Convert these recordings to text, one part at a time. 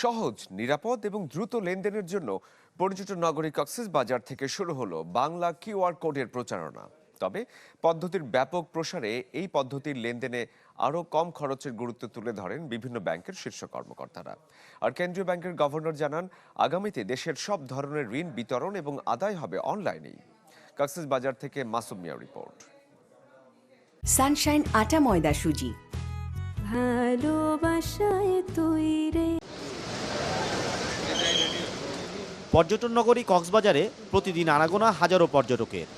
সহজ, নিরাপদ এবং দ্রুত লেনদেনের জন্য পর্যটন নগরী কক্সবাজার থেকে শুরু হলো বাংলা কিউআর কোডের প্রচারণা। তবে পদ্ধতির ব্যাপক প্রসারে এই পদ্ধতির লেনদেনে আরও কম খরচের গুরুত্ব তুলে ধরেন বিভিন্ন ব্যাংকের শীর্ষ কর্মকর্তারা। আর কেন্দ্রীয় ব্যাংকের গভর্নর জানান, আগামীতে দেশের সব ধরনের ঋণ বিতরণ এবং আদায় হবে অনলাইনেই। কক্সবাজার থেকে মাসুম মিয়ার রিপোর্ট। সানশাইন আটা ময়দা সুজি, ভালোবাসায় তৈরি। পর্যটন নগরী কক্সবাজারে প্রতিদিন আনাগোনা হাজারো পর্যটকের,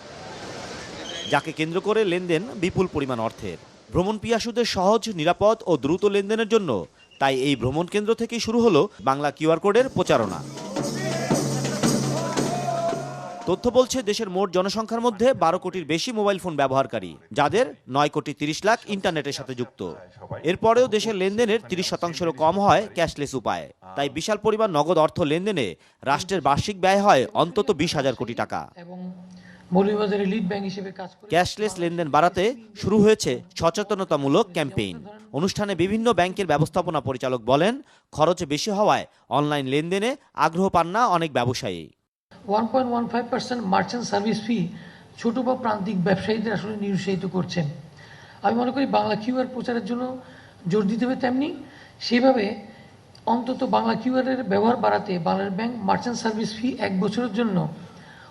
যাকে কেন্দ্র করে লেনদেন বিপুল পরিমাণ অর্থের। ভ্রমণ পিয়াসুদের সহজ, নিরাপদ ও দ্রুত লেনদেনের জন্য তাই এই ভ্রমণ কেন্দ্র থেকেই শুরু হলো বাংলা কিউআর কোডের প্রচারণা। তথ্য বলছে, দেশের মোট জনসংখ্যার মধ্যে 12 কোটির বেশি মোবাইল ফোন ব্যবহারকারী, যাদের 9 কোটি 30 লাখ ইন্টারনেটের সাথে যুক্ত। এরপরেও দেশের লেনদেনের 30%-এরও কম হয় ক্যাশলেস উপায়ে। তাই বিশাল পরিমাণ নগদ অর্থ লেনদেনে রাষ্ট্রের বার্ষিক ব্যয় হয় অন্তত 20,000 কোটি টাকা। ক্যাশলেস লেনদেন বাড়াতে শুরু হয়েছে সচেতনতামূলক ক্যাম্পেইন। অনুষ্ঠানে বিভিন্ন ব্যাংকের ব্যবস্থাপনা পরিচালক বলেন, খরচ বেশি হওয়ায় অনলাইন লেনদেনে আগ্রহ পান না অনেক ব্যবসায়ী। 1.15% মার্চেন্ট সার্ভিস ফি ছোট বা প্রান্তিক ব্যবসায়ীদের আসলে নিরুৎসাহিত করছেন। আমি মনে করি বাংলা কিউআর প্রচারের জন্য জোর দিতে হবে, তেমনি সেইভাবে অন্তত বাংলা কিউআর এর ব্যবহার বাড়াতে বাংলাদেশ ব্যাংক মার্চেন্ট সার্ভিস ফি 1 বছরের জন্য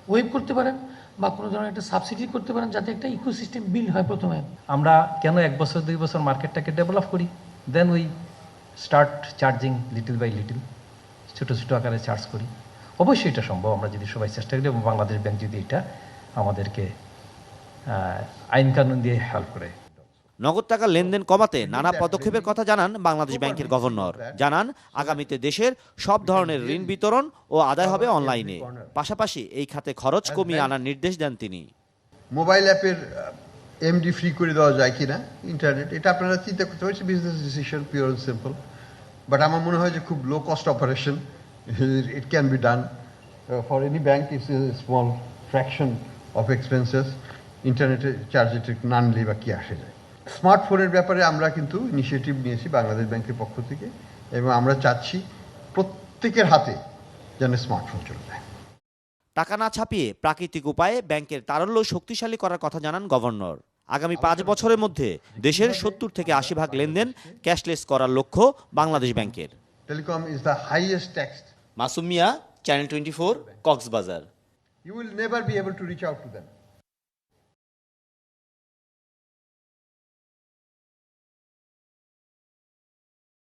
ওয়েভ করতে পারেন বা কোনো ধরনের একটা সাবসিডি করতে পারেন, যাতে একটা ইকোসিস্টেম বিল্ড হয়। প্রথমে আমরা কেন 1 বছর 2 বছর মার্কেটটাকে ডেভেলপ করি, then we start charging little by little, ছোটো ছোটো আকারে চার্জ করি। অবশ্যই এটা সম্ভব, আমরা যদি সবাই চেষ্টা করি এবং বাংলাদেশ ব্যাংক যদি এটা আমাদেরকে আইন কানুন দিয়ে হেল্প করে। নগদ টাকা লেনদেন কমাতে নানা পদক্ষেপের কথা জানান বাংলাদেশ ব্যাংকের গভর্নর। জানান, আগামীতে দেশের সব ধরনের ঋণ বিতরণ ও আদায় হবে অনলাইনে। পাশাপাশি এই খাতে খরচ কমিয়ে আনার নির্দেশ দেন তিনি। মোবাইল অ্যাপের এমডি ফ্রি করে দেওয়া যায় কিনা ইন্টারনেট, এটা আপনারা চিন্তা করতে পারছি, business decision, pure and simple. But আমার মনে হয় যে খুব low cost operation, it can be done for any bank. It's a small fraction of expenses. ইন্টারনেটে চার্জ এটা না নিলে বা কি আসে যায়। স্মার্টফোনের ব্যাপারে আমরা কিন্তু ইনিশিয়েটিভ নিয়েছি বাংলাদেশ ব্যাংকের পক্ষ থেকে, এবং আমরা চাচ্ছি প্রত্যেকের হাতে যেন স্মার্টফোন চলে যায়। টাকা না ছাপিয়ে প্রাকৃতিক উপায়ে ব্যাংকের তারল্য শক্তিশালী করার কথা জানান গভর্নর। আগামী 5 বছরের মধ্যে দেশের 70-80% লেনদেন ক্যাশলেস করার লক্ষ্য বাংলাদেশ ব্যাংকের। Telecom is the highest taxed. Masum Mia, channel 24, Cox's Bazar. You will never be able to reach out to them.